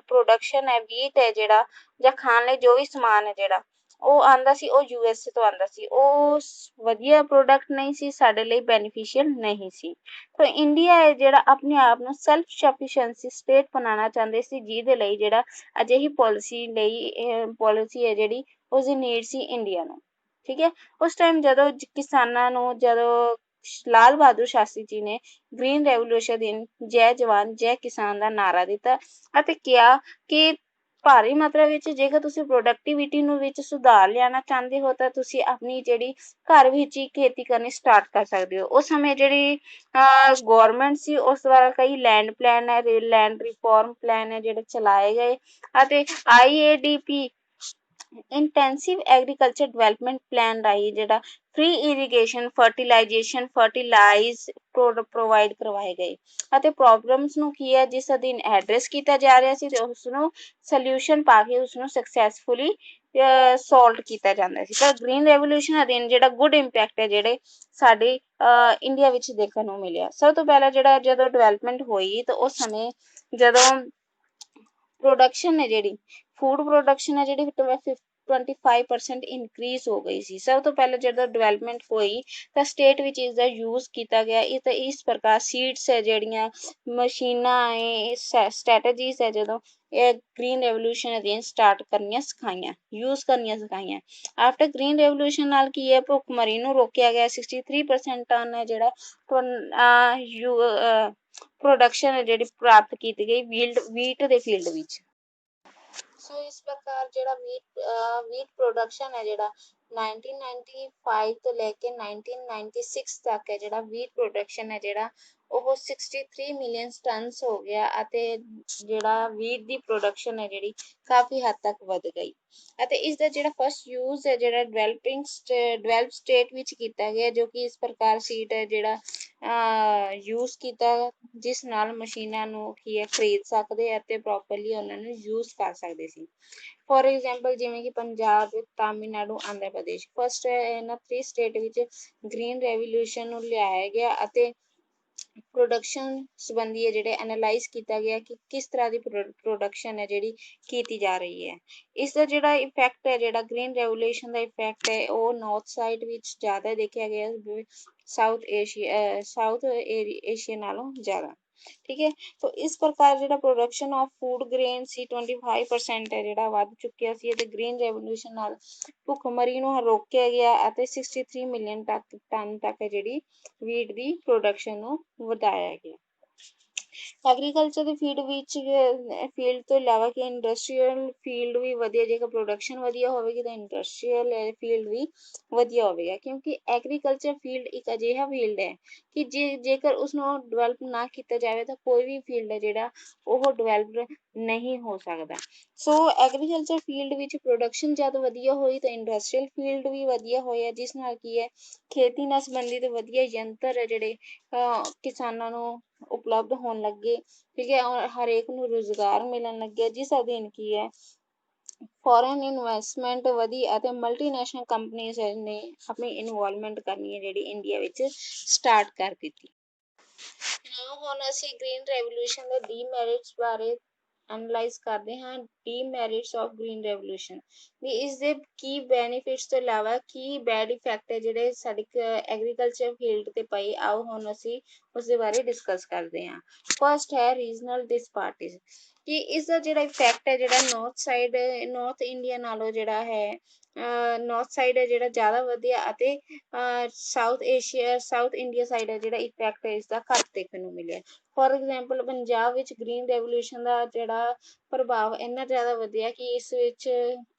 ਪ੍ਰੋਡਕਸ਼ਨ ਹੈ ਵੀਟ ਹੈ ਜਿਹੜਾ ਜਾਂ ਖਾਣ ਲਈ ਜੋ ਵੀ ਸਮਾਨ ਹੈ ਜਿਹੜਾ ਉਹ ਆਉਂਦਾ ਸੀ ਉਹ USA ਤੋਂ ਆਉਂਦਾ ਸੀ, ਉਹ ਵਧੀਆ ਪ੍ਰੋਡਕਟ ਨਹੀਂ ਸੀ, ਸਾਡੇ ਲਈ ਬੈਨੀਫੀਸ਼ੀਅਲ ਨਹੀਂ ਸੀ। ਤਾਂ ਇੰਡੀਆ ਹੈ ਜਿਹੜਾ ਆਪਣੇ ਆਪ ਨੂੰ ਸੈਲਫ ਸਫੀਸ਼ੀਐਂਸੀ ਸਟੇਟ ਬਣਾਉਣਾ ਚਾਹੁੰਦੇ ਸੀ ਜਿਹਦੇ ਲਈ ਜਿਹੜਾ ਅਜਿਹੀ ਪਾਲਿਸੀ ਹੈ ਜਿਹੜੀ ਉਸਦੀ ਨੀਡ ਸੀ ਇੰਡੀਆ ਨੂੰ। ਠੀਕ ਹੈ। ਉਸ ਟਾਈਮ ਜਦੋਂ ਕਿਸਾਨਾਂ ਨੂੰ ਜਦੋਂ ਲਾਲ ਬਹਾਦੁਰ ਸ਼ਾਸਤਰੀ ਜੀ ਨੇ ਗ੍ਰੀਨ ਰੈਵੋਲੂਸ਼ਨ ਦਿਨ ਜੈ ਜਵਾਨ ਜੈ ਕਿਸਾਨ ਦਾ ਨਾਰਾ ਦਿੱਤਾ ਅਤੇ ਕਿਹਾ ਕਿ ਭਾਰੀ ਮਾਤਰਾ ਵਿੱਚ ਜੇਕਰ ਤੁਸੀਂ ਪ੍ਰੋਡਕਟਿਵਿਟੀ ਨੂੰ ਵਿੱਚ ਸੁਧਾਰ ਲਿਆਉਣਾ ਚਾਹੁੰਦੇ ਹੋ ਤਾਂ ਤੁਸੀਂ ਆਪਣੀ ਜਿਹੜੀ ਘਰ ਵਿੱਚ ਹੀ ਖੇਤੀ ਕਰਨੀ ਸਟਾਰਟ ਕਰ ਸਕਦੇ ਹੋ। ਉਸ ਸਮੇਂ ਜਿਹੜੀ ਗੌਰਮੈਂਟ ਸੀ ਉਸ ਦੁਆਰਾ ਕਈ ਲੈਂਡ ਪਲਾਨ ਹੈ, ਲੈਂਡ ਰਿਫਾਰਮ ਪਲਾਨ ਹੈ ਜਿਹੜੇ ਚਲਾਏ ਗਏ ਅਤੇ IADP intensive agriculture development plan ਰਾਹੀਂ ਜਿਹੜਾ ਫ੍ਰੀ ਇਰੀਗੇਸ਼ਨ ਫਰਟੀਲਾਈਜ਼ ਪ੍ਰੋਵਾਈਡ ਕਰਵਾਏ ਗਏ ਅਤੇ ਪ੍ਰੋਬਲਮਸ ਨੂੰ ਕੀ ਹੈ ਜਿਸ ਅਧੀਨ ਐਡਰੈਸ ਕੀਤਾ ਜਾ ਰਿਹਾ ਸੀ ਤੇ ਉਸ ਨੂੰ ਸੋਲਿਊਸ਼ਨ ਪਾ ਕੇ ਉਸ ਨੂੰ ਸਕਸੈਸਫੁਲੀ ਸੋਲਵ ਕੀਤਾ ਜਾਂਦਾ ਸੀ। ਤਾਂ ਗ੍ਰੀਨ ਰੈਵੋਲੂਸ਼ਨ ਅਧੀਨ ਜਿਹੜਾ ਗੁੱਡ ਇੰਪੈਕਟ ਹੈ ਜਿਹੜੇ ਸਾਡੇ ਇੰਡੀਆ ਵਿੱਚ ਦੇਖਣ ਨੂੰ ਮਿਲਿਆ। ਸਭ ਤੋਂ ਪਹਿਲਾਂ ਜਿਹੜਾ ਜਦੋਂ ਡਿਵੈਲਪਮੈਂਟ ਹੋਈ ਤਾਂ ਉਸ ਸਮੇਂ ਜਦੋਂ ਪ੍ਰੋਡਕਸ਼ਨ ਹੈ ਜਿਹੜੀ ਫੂਡ ਪ੍ਰੋਡਕਸ਼ਨ ਹੈ ਜਿਹੜੀ 25% ਇਨਕਰੀਜ਼ ਹੋ ਗਈ ਸੀ। ਸਭ ਤੋਂ ਪਹਿਲਾਂ ਜਦੋਂ ਡਿਵੈਲਪਮੈਂਟ ਹੋਈ ਤਾਂ ਸਟੇਟ ਵਿੱਚ ਇਸ ਦਾ ਯੂਜ਼ ਕੀਤਾ ਗਿਆ। ਇਹ ਤਾਂ ਇਸ ਪ੍ਰਕਾਰ ਸੀਡਸ ਹੈ ਜਿਹੜੀਆਂ ਮਸ਼ੀਨਾਂ ਹੈ ਸਟ੍ਰੈਟਜੀਜ਼ ਹੈ ਜਦੋਂ ਇਹ ਗ੍ਰੀਨ ਰੈਵੋਲੂਸ਼ਨ ਅਧੀਨ ਸਟਾਰਟ ਕਰਨੀਆਂ ਸਿਖਾਈਆਂ ਯੂਜ਼ ਕਰਨੀਆਂ ਸਿਖਾਈਆਂ। ਆਫਟਰ ਗ੍ਰੀਨ ਰੈਵੋਲੂਸ਼ਨ ਨਾਲ ਕੀ ਹੈ ਭੁੱਖਮਰੀ ਨੂੰ ਰੋਕਿਆ ਗਿਆ। 63% ਟਨ ਹੈ ਜਿਹੜਾ ਪ੍ਰੋਡਕਸ਼ਨ ਹੈ ਜਿਹੜੀ ਪ੍ਰਾਪਤ ਕੀਤੀ ਗਈ ਵੀਟ ਦੇ ਫੀਲਡ ਵਿੱਚ। ਸੋ ਇਸ ਪ੍ਰਕਾਰ ਜਿਹੜਾ ਵੀਟ ਪ੍ਰੋਡਕਸ਼ਨ ਹੈ ਜਿਹੜਾ 1995 ਤੋਂ ਲੈ ਕੇ 1996 ਤੱਕ ਹੈ ਜਿਹੜਾ ਵੀਟ ਪ੍ਰੋਡਕਸ਼ਨ ਹੈ ਜਿਹੜਾ ਉਹ 63 ਮਿਲੀਅਨ ਟਨਸ ਹੋ ਗਿਆ ਅਤੇ ਜਿਹੜਾ ਵੀਟ ਦੀ ਪ੍ਰੋਡਕਸ਼ਨ ਹੈ ਜਿਹੜੀ ਕਾਫੀ ਹੱਦ ਤੱਕ ਵਧ ਗਈ। ਅਤੇ ਇਸ ਦਾ ਜਿਹੜਾ ਫਸਟ ਯੂਜ਼ ਹੈ ਜਿਹੜਾ ਡਿਵੈਲਪ ਸਟੇਟ ਵਿੱਚ ਕੀਤਾ ਗਿਆ ਜੋ ਕਿ ਇਸ ਪ੍ਰਕਾਰ ਸੀਡ ਹੈ ਜਿਹੜਾ ਯੂਜ਼ ਕੀਤਾ ਜਿਸ ਨਾਲ ਮਸ਼ੀਨਾਂ ਨੂੰ ਕੀ ਹੈ ਖਰੀਦ ਸਕਦੇ ਅਤੇ ਪ੍ਰੋਪਰਲੀ ਉਹਨਾਂ ਨੂੰ ਯੂਜ਼ ਕਰ ਸਕਦੇ ਸੀ। ਫੋਰ ਐਗਜ਼ਾਮਪਲ ਜਿਵੇਂ ਕਿ ਪੰਜਾਬ, ਤਾਮਿਲਨਾਡੂ, ਆਂਧਰਾ ਪ੍ਰਦੇਸ਼ ਫਸਟ ਇਹਨਾਂ 3 ਸਟੇਟ ਵਿੱਚ ਗ੍ਰੀਨ ਰੈਵੋਲੂਸ਼ਨ ਨੂੰ ਲਿਆਇਆ ਗਿਆ ਅਤੇ ਪ੍ਰੋਡਕਸ਼ਨ ਸੰਬੰਧੀ ਜਿਹੜੇ ਐਨਾਲਾਈਜ਼ ਕੀਤਾ ਗਿਆ ਕਿ ਕਿਸ ਤਰ੍ਹਾਂ ਦੀ ਪ੍ਰੋਡਕਸ਼ਨ ਹੈ ਜਿਹੜੀ ਕੀਤੀ ਜਾ ਰਹੀ ਹੈ। ਇਸ ਦਾ ਜਿਹੜਾ ਇਫੈਕਟ ਹੈ ਜਿਹੜਾ ਗ੍ਰੀਨ ਰੈਵੋਲੂਸ਼ਨ ਦਾ ਇਫੈਕਟ ਹੈ ਉਹ ਨਾਰਥ ਸਾਈਡ ਵਿੱਚ ਜ਼ਿਆਦਾ ਦੇਖਿਆ ਗਿਆ ਸਾਊਥ ਏਸ਼ੀਆ ਨਾਲੋਂ ਜ਼ਿਆਦਾ। ਠੀਕ ਹੈ ਤਾਂ ਇਸ ਪ੍ਰਕਾਰ ਜਿਹੜਾ ਪ੍ਰੋਡਕਸ਼ਨ ਆਫ ਫੂਡ ਗ੍ਰੇਨ ਸੀ 25% ਹੈ ਜਿਹੜਾ ਵੱਧ ਚੁੱਕਿਆ ਸੀ ਅਤੇ ਗ੍ਰੀਨ ਰੈਵੋਲੂਸ਼ਨ ਨਾਲ ਭੁੱਖਮਰੀ ਨੂੰ ਰੋਕਿਆ ਗਿਆ ਅਤੇ 63 ਮਿਲੀਅਨ ਟਨ ਤੱਕ ਜਿਹੜੀ ਵੀਟ ਦੀ ਪ੍ਰੋਡਕਸ਼ਨ ਨੂੰ ਵਧਾਇਆ ਗਿਆ। ਐਗਰੀਕਲਚਰ ਦੇ ਫੀਲਡ ਤੋਂ ਇਲਾਵਾ ਕਿ ਇੰਡਸਟਰੀਅਲ ਫੀਲਡ ਵੀ ਵਧੀਆ ਜੇਕਰ ਪ੍ਰੋਡਕਸ਼ਨ ਵਧੀਆ ਹੋਵੇਗੀ ਤਾਂ ਇੰਡਸਟਰੀਅਲ ਫੀਲਡ ਵੀ ਵਧੀਆ ਹੋਵੇਗਾ ਕਿਉਂਕਿ ਐਗਰੀਕਲਚਰ ਫੀਲਡ ਇੱਕ ਅਜਿਹਾ ਫੀਲਡ ਹੈ ਕਿ ਜੇਕਰ ਉਸਨੂੰ ਡਿਵੈਲਪ ਨਾ ਕੀਤਾ ਜਾਵੇ ਤਾਂ ਕੋਈ ਵੀ ਫੀਲਡ ਹੈ ਜਿਹੜਾ ਉਹ ਡਿਵੈਲਪ ਨਹੀਂ ਹੋ ਸਕਦਾ। ਸੋ ਐਗਰੀਕਲਚਰ ਫੀਲਡ ਵਿੱਚ ਪ੍ਰੋਡਕਸ਼ਨ ਜਦ ਵਧੀਆ ਹੋਈ ਤਾਂ ਇੰਡਸਟਰੀਅਲ ਫੀਲਡ ਵੀ ਵਧੀਆ ਹੋਇਆ ਜਿਸ ਨਾਲ ਕੀ ਹੈ ਖੇਤੀ ਨਾਲ ਸੰਬੰਧਿਤ ਵਧੀਆ ਯੰਤਰ ਹੈ ਜਿਹੜੇ ਕਿਸਾਨਾਂ ਨੂੰ ਉਪਲਬਧ ਹੋਣ ਲੱਗੇ। ਠੀਕ ਹੈ ਹਰੇਕ ਨੂੰ ਰੁਜ਼ਗਾਰ ਮਿਲਣ ਲੱਗਿਆ ਜਿਸ ਅਧੀਨ ਕੀ ਹੈ ਫੋਰਨ ਇਨਵੈਸਟਮੈਂਟ ਵਧੀ ਅਤੇ ਮਲਟੀਨੈਸ਼ਨਲ ਕੰਪਨੀਜ਼ ਨੇ ਆਪਣੀ ਇਨਵੋਲਵਮੈਂਟ ਕਰਨੀ ਹੈ ਜਿਹੜੀ ਇੰਡੀਆ ਵਿੱਚ ਸਟਾਰਟ ਕਰ ਦਿੱਤੀ। ਹੁਣ ਅਸੀਂ ਗ੍ਰੀਨ ਰੈਵੋਲੂਸ਼ਨ ਦੇ ਡੀਮੈਰਿਟਸ ਬਾਰੇ ਐਨਾਲਾਈਜ਼ ਕਰਦੇ ਹਾਂ। ਡੀਮੈਰਿਟਸ ਆਫ ਗ੍ਰੀਨ ਰੈਵੋਲੂਸ਼ਨ ਵੀ ਇਸ ਦੇ ਕੀ ਬੈਨੀਫਿਟਸ ਤੋਂ ਇਲਾਵਾ ਕੀ ਬੈਡ ਇਫੈਕਟ ਹੈ ਜਿਹੜੇ ਸਾਡੀ ਐਗਰੀਕਲਚਰ ਫੀਲਡ ਤੇ ਪਏ ਆਓ ਹੁਣ ਅਸੀਂ ਉਸ ਦੇ ਬਾਰੇ ਡਿਸਕਸ ਕਰਦੇ ਹਾਂ। ਫਸਟ ਹੈ ਰੀਜਨਲ ਡਿਸਪੈਰਿਟੀਜ਼ ਕਿ ਇਸ ਦਾ ਜਿਹੜਾ ਇਫੈਕਟ ਹੈ ਜਿਹੜਾ ਨਾਰਥ ਇੰਡੀਆ ਨਾਲੋਂ ਜਿਹੜਾ ਹੈ ਨਾਰਥ ਸਾਈਡ ਹੈ ਜਿਹੜਾ ਜ਼ਿਆਦਾ ਵਧੀਆ ਅਤੇ ਸਾਊਥ ਇੰਡੀਆ ਸਾਈਡ ਹੈ ਜਿਹੜਾ ਇਫੈਕਟ ਹੈ ਇਸਦਾ ਘੱਟ ਦੇਖਣ ਨੂੰ ਮਿਲਿਆ। ਫੋਰ ਐਗਜ਼ਾਮਪਲ ਪੰਜਾਬ ਵਿੱਚ ਗ੍ਰੀਨ ਰੈਵੋਲੂਸ਼ਨ ਦਾ ਜਿਹੜਾ ਪ੍ਰਭਾਵ ਇੰਨਾ ਜ਼ਿਆਦਾ ਵਧਿਆ ਕਿ ਇਸ ਵਿੱਚ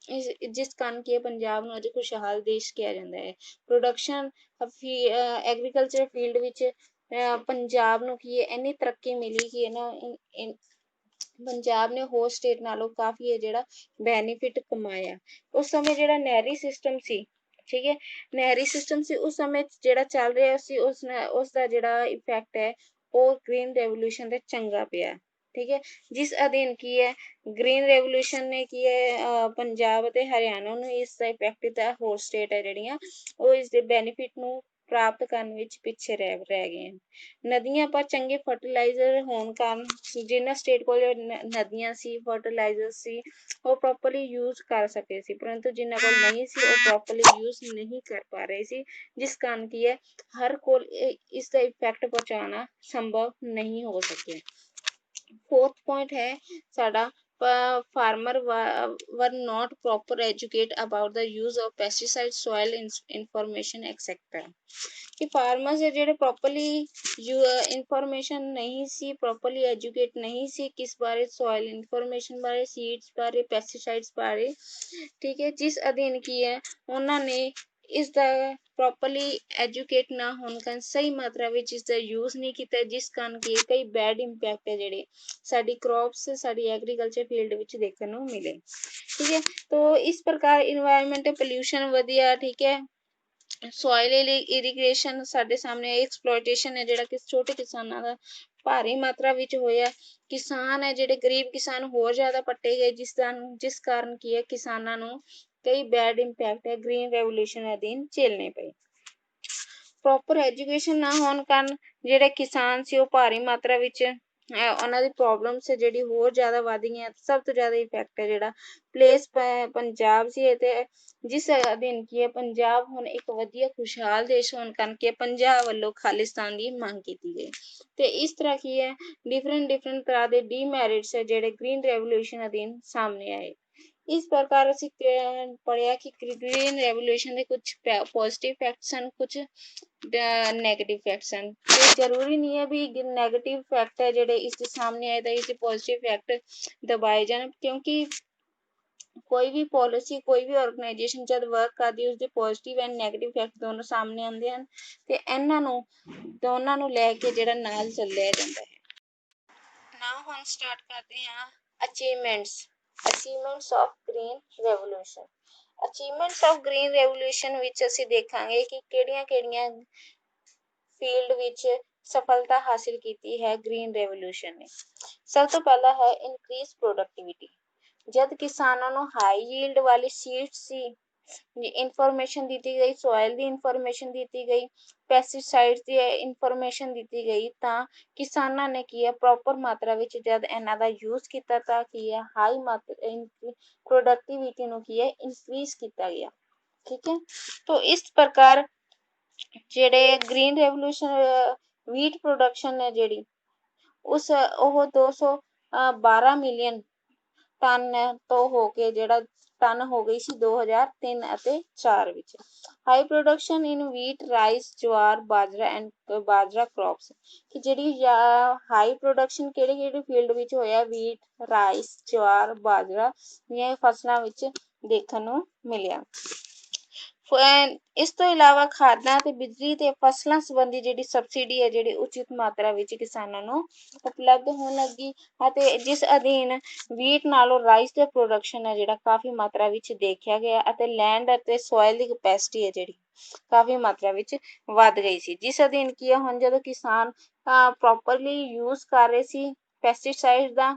ਜਿਸ ਕਾਰਨ ਕਿ ਪੰਜਾਬ ਨੂੰ ਅੱਜ ਖੁਸ਼ਹਾਲ ਦੇਸ਼ ਕਿਹਾ ਜਾਂਦਾ ਹੈ। ਪ੍ਰੋਡਕਸ਼ਨ ਐਗਰੀਕਲਚਰ ਫੀਲਡ ਵਿੱਚ ਪੰਜਾਬ ਨੂੰ ਕੀ ਹੈ ਇੰਨੀ ਤਰੱਕੀ ਮਿਲੀ ਕਿ ਪੰਜਾਬ ਨੇ ਹੋਰ ਸਟੇਟ ਨਾਲੋਂ ਕਾਫੀ ਹੈ ਜਿਹੜਾ ਬੈਨੀਫਿਟ ਕਮਾਇਆ। ਉਸ ਸਮੇਂ ਜਿਹੜਾ ਨਹਿਰੀ ਸਿਸਟਮ ਸੀ ਠੀਕ ਹੈ ਨਹਿਰੀ ਸਿਸਟਮ ਸੀ ਉਸ ਸਮੇਂ ਜਿਹੜਾ ਚੱਲ ਰਿਹਾ ਸੀ ਉਸ ਦਾ ਜਿਹੜਾ ਇਫੈਕਟ ਹੈ ਉਹ ਗ੍ਰੀਨ ਰੈਵੋਲੂਸ਼ਨ ਤੇ ਚੰਗਾ ਪਿਆ। ਠੀਕ ਹੈ ਜਿਸ ਅਧੀਨ ਕੀ ਹੈ ਗ੍ਰੀਨ ਰੈਵੋਲੂਸ਼ਨ ਨੇ ਕੀ ਹੈ ਪੰਜਾਬ ਅਤੇ ਹਰਿਆਣਾ ਨੂੰ ਇਸ ਦਾ ਇਫੈਕਟ ਦਿੱਤਾ। ਹੋਰ ਸਟੇਟ ਹੈ ਜਿਹੜੀਆਂ ਉਹ ਇਸ ਦੇ ਬੈਨੀਫਿਟ ਨੂੰ ਪ੍ਰਾਪਤ ਕਰਨ ਵਿੱਚ ਪਿੱਛੇ ਰਹਿ ਗਏ ਹਨ। ਨਦੀਆਂ ਪਰ ਚੰਗੇ ਫਰਟੀਲਾਈਜ਼ਰ ਹੋਣ ਕਾਰਨ ਜਿਨ੍ਹਾਂ ਸਟੇਟ ਕੋਲ ਨਦੀਆਂ ਸੀ ਫਰਟੀਲਾਈਜ਼ਰ ਸੀ ਉਹ ਪ੍ਰੋਪਰਲੀ ਯੂਜ਼ ਕਰ ਸਕੇ ਸੀ ਪਰੰਤੂ ਜਿਨ੍ਹਾਂ ਕੋਲ ਨਹੀਂ ਸੀ ਉਹ ਪ੍ਰੋਪਰਲੀ ਯੂਜ਼ ਨਹੀਂ ਕਰ ਪਾ ਰਹੇ ਸੀ ਜਿਸ ਕਾਰਨ ਕੀ ਹੈ ਹਰ ਕੋਲ ਇਸ ਦਾ ਇਫੈਕਟ ਪਹੁੰਚਾਉਣਾ ਸੰਭਵ ਨਹੀਂ ਹੋ ਸਕਿਆ। ਫੋਰਥ ਪੁਆਇੰਟ ਹੈ ਸਾਡਾ farmer were not proper educated about the use of pesticides, soil information etc. ਕਿ farmers ਹੈ ਜਿਹੜੇ properly information ਨਹੀਂ ਸੀ properly educate ਨਹੀਂ ਸੀ ਕਿਸ ਬਾਰੇ soil information ਬਾਰੇ seeds ਬਾਰੇ pesticides ਬਾਰੇ। ਠੀਕ ਹੈ ਜਿਸ ਅਧੀਨ ਕੀ ਹੈ ਉਹਨਾਂ ਨੇ ਇਸ ਦਾ ਪ੍ਰੋਪਰਲੀ ਐਜੂਕੇਟ ਨਾ ਹੋਣ ਕਾਰਨ ਸਹੀ ਮਾਤਰਾ ਵਿੱਚ ਇਸ ਦਾ ਯੂਜ਼ ਨਹੀਂ ਕੀਤਾ ਜਿਸ ਕਾਰਨ ਕਿ ਕਈ ਬੈਡ ਇੰਪੈਕਟ ਹੈ ਜਿਹੜੇ ਸਾਡੀ ਕ੍ਰੌਪਸ ਸਾਡੀ ਐਗਰੀਕਲਚਰ ਫੀਲਡ ਵਿੱਚ ਦੇਖਣ ਨੂੰ ਮਿਲੇ। ਠੀਕ ਹੈ ਤਾਂ ਇਸ ਪ੍ਰਕਾਰ ਇਨਵਾਇਰਮੈਂਟ ਪੋਲਿਊਸ਼ਨ ਵਧੀਆ। ਠੀਕ ਹੈ ਸੋਇਲ ਇਰੀਗੇਸ਼ਨ ਸਾਡੇ ਸਾਹਮਣੇ ਐਕਸਪਲੋਇਟੇਸ਼ਨ ਹੈ ਜਿਹੜਾ ਕਿ ਛੋਟੇ ਕਿਸਾਨਾਂ ਦਾ ਭਾਰੀ ਮਾਤਰਾ ਵਿੱਚ ਹੋਇਆ। ਕਿਸਾਨ ਹੈ ਜਿਹੜੇ ਗਰੀਬ ਕਿਸਾਨ ਹੋਰ ਜ਼ਿਆਦਾ ਪੱਟੇ ਗਏ ਜਿਸ ਕਾਰਨ ਕੀ ਹੈ ਕਿਸਾਨਾਂ ਨੂੰ ਕਈ ਬੈਡ ਇੰਪੈਕਟ ਹੈ ਗ੍ਰੀਨ ਰੈਵੋਲੂਸ਼ਨ ਅਧੀਨ ਝੇਲਣੇ ਪਏ। ਪ੍ਰੋਪਰ ਐਜੂਕੇਸ਼ਨ ਨਾ ਹੋਣ ਕਾਰਨ ਜਿਹੜੇ ਕਿਸਾਨ ਸੀ ਉਹ ਭਾਰੀ ਮਾਤਰਾ ਵਿੱਚ ਉਹਨਾਂ ਦੀ ਪ੍ਰੋਬਲਮਸ ਹੈ ਜਿਹੜੀ ਹੋਰ ਜ਼ਿਆਦਾ ਵੱਧ ਗਈਆਂ। ਸਭ ਤੋਂ ਜ਼ਿਆਦਾ ਇਫੈਕਟ ਹੈ ਜਿਹੜਾ ਪਲੇਸ ਪੰਜਾਬ ਸੀ ਅਤੇ ਜਿਸ ਅਧੀਨ ਕੀ ਹੈ ਪੰਜਾਬ ਹੁਣ ਇੱਕ ਵਧੀਆ ਖੁਸ਼ਹਾਲ ਦੇਸ਼ ਹੋਣ ਕਰਕੇ ਪੰਜਾਬ ਵੱਲੋਂ ਖਾਲਿਸਤਾਨ ਦੀ ਮੰਗ ਕੀਤੀ ਗਈ ਤੇ ਇਸ ਤਰ੍ਹਾਂ ਕੀ ਹੈ ਡਿਫਰੈਂਟ ਤਰ੍ਹਾਂ ਦੇ ਡੀਮੈਰਿਟਸ ਹੈ ਜਿਹੜੇ ਗ੍ਰੀਨ ਰੈਵੋਲੂਸ਼ਨ ਅਧੀਨ ਸਾਹਮਣੇ ਆਏ। इस प्रकार ਅਸੀਂ ਪੜ੍ਹਿਆ ਕਿ ਗ੍ਰੀਨ ਰੈਵੋਲੂਸ਼ਨ ਦੇ ਕੁਝ ਪੋਜ਼ਿਟਿਵ ਇਫੈਕਟਸ ਹਨ, ਕੁਝ ਨੈਗੇਟਿਵ ਇਫੈਕਟਸ ਹਨ ਤੇ ਜ਼ਰੂਰੀ ਨਹੀਂ ਹੈ ਵੀ ਨੈਗੇਟਿਵ ਇਫੈਕਟ ਹੈ ਜਿਹੜੇ ਇਸ ਦੇ ਸਾਹਮਣੇ ਆਏ ਤਾਂ ਇਸ ਦੇ ਪੋਜ਼ਿਟਿਵ ਇਫੈਕਟ ਦਬਾਏ ਜਾਣ ਕਿਉਂਕਿ ਕੋਈ ਵੀ ਪਾਲਿਸੀ ਕੋਈ ਵੀ ਆਰਗੇਨਾਈਜੇਸ਼ਨ ਜਦ ਵਰਕ ਕਰਦੀ ਉਸਦੇ ਪੋਜ਼ਿਟਿਵ ਐਂਡ ਨੈਗੇਟਿਵ ਇਫੈਕਟ ਦੋਨੋਂ ਸਾਹਮਣੇ ਆਉਂਦੇ ਹਨ ਤੇ ਇਹਨਾਂ ਨੂੰ ਦੋਨਾਂ ਨੂੰ ਲੈ ਕੇ ਜਿਹੜਾ ਨਾਲ ਚੱਲਿਆ ਜਾਂਦਾ ਹੈ। ਨਾਓ ਹੁਣ ਸਟਾਰਟ ਕਰਦੇ ਹਾਂ achievements of green revolution. Achievements of green revolution ਵਿੱਚ ਅਸੀਂ ਦੇਖਾਂਗੇ ਕਿ ਕਿਹੜੀਆਂ ਫੀਲਡ ਵਿੱਚ ਸਫਲਤਾ ਹਾਸਿਲ ਕੀਤੀ ਹੈ ਗ੍ਰੀਨ ਰੈਵੋਲੂਸ਼ਨ ਨੇ। ਸਭ ਤੋਂ ਪਹਿਲਾ ਹੈ ਇਨਕਰੀਜ਼ ਪ੍ਰੋਡਕਟਿਵਿਟੀ। ਜਦ ਕਿਸਾਨਾਂ ਨੂੰ ਹਾਈ ਯੀਲਡ ਵਾਲੀ ਸੀਡਸ ਸੀ ਇਨਫੋਰਮੇਸ਼ਨ ਦਿੱਤੀ ਗਈ, ਸੋਇਲ ਦੀ ਇਨਫੋਰਮੇਸ਼ਨ ਦਿੱਤੀ ਗਈ, ਪੈਸਟੀਸਾਈਡਸ ਦੀ ਇਨਫੋਰਮੇਸ਼ਨ ਦਿੱਤੀ ਗਈ ਤਾਂ ਕਿਸਾਨਾਂ ਨੇ ਕੀ ਹੈ ਪ੍ਰੋਪਰ ਮਾਤਰਾ ਵਿੱਚ ਜਦ ਇਹਨਾਂ ਦਾ ਯੂਜ਼ ਕੀਤਾ ਤਾਂ ਕੀ ਹੈ ਹਾਈ ਮਾਤਰਾ ਪ੍ਰੋਡਕਟਿਵਿਟੀ ਨੂੰ ਕੀ ਹੈ ਇਨਕਰੀਜ਼ ਕੀਤਾ ਗਿਆ। ਠੀਕ ਹੈ तो इस प्रकार ਜਿਹੜੇ ਗ੍ਰੀਨ ਰੈਵੋਲੂਸ਼ਨ ਵੀਟ ਪ੍ਰੋਡਕਸ਼ਨ ਹੈ ਜਿਹੜੀ ਉਹ 212 ਮਿਲੀਅਨ ਟਨ ਤੋਂ ਹੋ ਕੇ ਜਿਹੜਾ ਟਨ ਹੋ ਗਈ ਸੀ 2003 ਅਤੇ 4 ਵਿੱਚ। ਹਾਈ ਪ੍ਰੋਡਕਸ਼ਨ ਇਨ ਵੀਟ, ਰਾਈਸ, ਜਵਾਰ, ਬਾਜਰਾ ਕ੍ਰੌਪਸ ਕਿ ਜਿਹੜੀ ਹਾਈ ਪ੍ਰੋਡਕਸ਼ਨ ਕਿਹੜੀ ਫੀਲਡ ਵਿੱਚ ਹੋਇਆ ਵੀਟ, ਰਾਈਸ, ਜਵਾਰ, ਬਾਜਰਾ ਦੀਆਂ ਫਸਲਾਂ ਵਿੱਚ ਦੇਖਣ ਨੂੰ ਮਿਲਿਆ। ਇਸ ਤੋਂ ਇਲਾਵਾ ਖਾਦਾਂ ਤੇ ਬਿਜਲੀ ਤੇ ਫਸਲਾਂ ਸੰਬੰਧੀ ਜਿਹੜੀ ਸਬਸਿਡੀ ਹੈ ਜਿਹੜੀ ਉਚਿਤ ਮਾਤਰਾ ਵਿੱਚ ਕਿਸਾਨਾਂ ਨੂੰ ਉਪਲਬਧ ਹੋਣ ਲੱਗੀ ਅਤੇ ਜਿਸ ਅਧੀਨ ਵੀਟ ਨਾਲੋਂ ਰਾਈਸ ਦੇ ਪ੍ਰੋਡਕਸ਼ਨ ਹੈ ਜਿਹੜਾ ਕਾਫੀ ਮਾਤਰਾ ਵਿੱਚ ਦੇਖਿਆ ਗਿਆ ਅਤੇ ਲੈਂਡ ਅਤੇ ਸੋਇਲ ਦੀ ਕਪੈਸਿਟੀ ਹੈ ਜਿਹੜੀ ਕਾਫੀ ਮਾਤਰਾ ਵਿੱਚ ਵੱਧ ਗਈ ਸੀ। ਜਿਸ ਅਧੀਨ ਕੀ ਹੈ ਹੁਣ ਜਦੋਂ ਕਿਸਾਨ ਪ੍ਰੋਪਰਲੀ ਯੂਜ਼ ਕਰ ਰਹੇ ਸੀ ਪੈਸਟੀਸਾਈਡ ਦਾ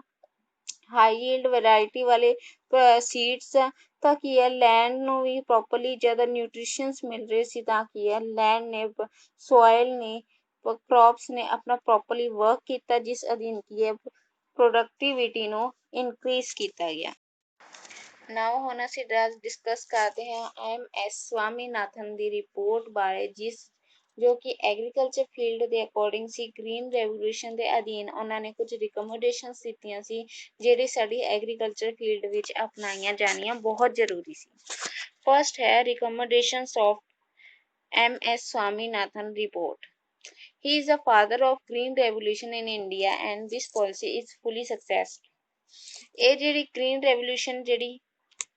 ਹਾਈ ਯੀਲਡ ਵੈਰਾਈਟੀ ਵਾਲੇ ਸੀਡਸ ਤਾਂ ਕੀ ਹੈ ਲੈਂਡ ਨੂੰ ਵੀ ਪ੍ਰੋਪਰਲੀ ਜ਼ਿਆਦਾ ਨਿਊਟ੍ਰੀਸ਼ਨਸ ਮਿਲ ਰਹੇ ਸੀ ਤਾਂ ਕੀ ਹੈ ਲੈਂਡ ਨੇ ਸੋਇਲ ਨੇ ਕ੍ਰੌਪਸ ਨੇ ਆਪਣਾ ਪ੍ਰੋਪਰਲੀ ਵਰਕ ਕੀਤਾ ਜਿਸ ਅਧੀਨ ਕੀ ਹੈ ਪ੍ਰੋਡਕਟਿਵਿਟੀ ਨੂੰ ਇਨਕਰੀਜ਼ ਕੀਤਾ ਗਿਆ। ਨਾਓ ਹੁਣ ਅਸੀਂ ਡਿਸਕਸ ਕਰਦੇ ਹਾਂ MS ਸਵਾਮੀਨਾਥਨ ਦੀ ਰਿਪੋਰਟ ਬਾਰੇ ਜੋ ਕਿ ਐਗਰੀਕਲਚਰ ਫੀਲਡ ਦੇ ਅਕੋਰਡਿੰਗ ਸੀ। ਗ੍ਰੀਨ ਰੈਵੋਲੂਸ਼ਨ ਦੇ ਅਧੀਨ ਉਹਨਾਂ ਨੇ ਕੁਝ ਰਿਕਮੈਂਡੇਸ਼ਨਸ ਦਿੱਤੀਆਂ ਸੀ ਜਿਹੜੀ ਸਾਡੀ ਐਗਰੀਕਲਚਰ ਫੀਲਡ ਵਿੱਚ ਅਪਣਾਈਆਂ ਜਾਣੀਆਂ ਬਹੁਤ ਜ਼ਰੂਰੀ ਸੀ। ਫਸਟ ਹੈ recommendations of MS Swaminathan report. He is the father of green revolution in India and this policy is fully successful। ਇਹ ਜਿਹੜੀ ਗ੍ਰੀਨ ਰੈਵੋਲੂਸ਼ਨ ਜਿਹੜੀ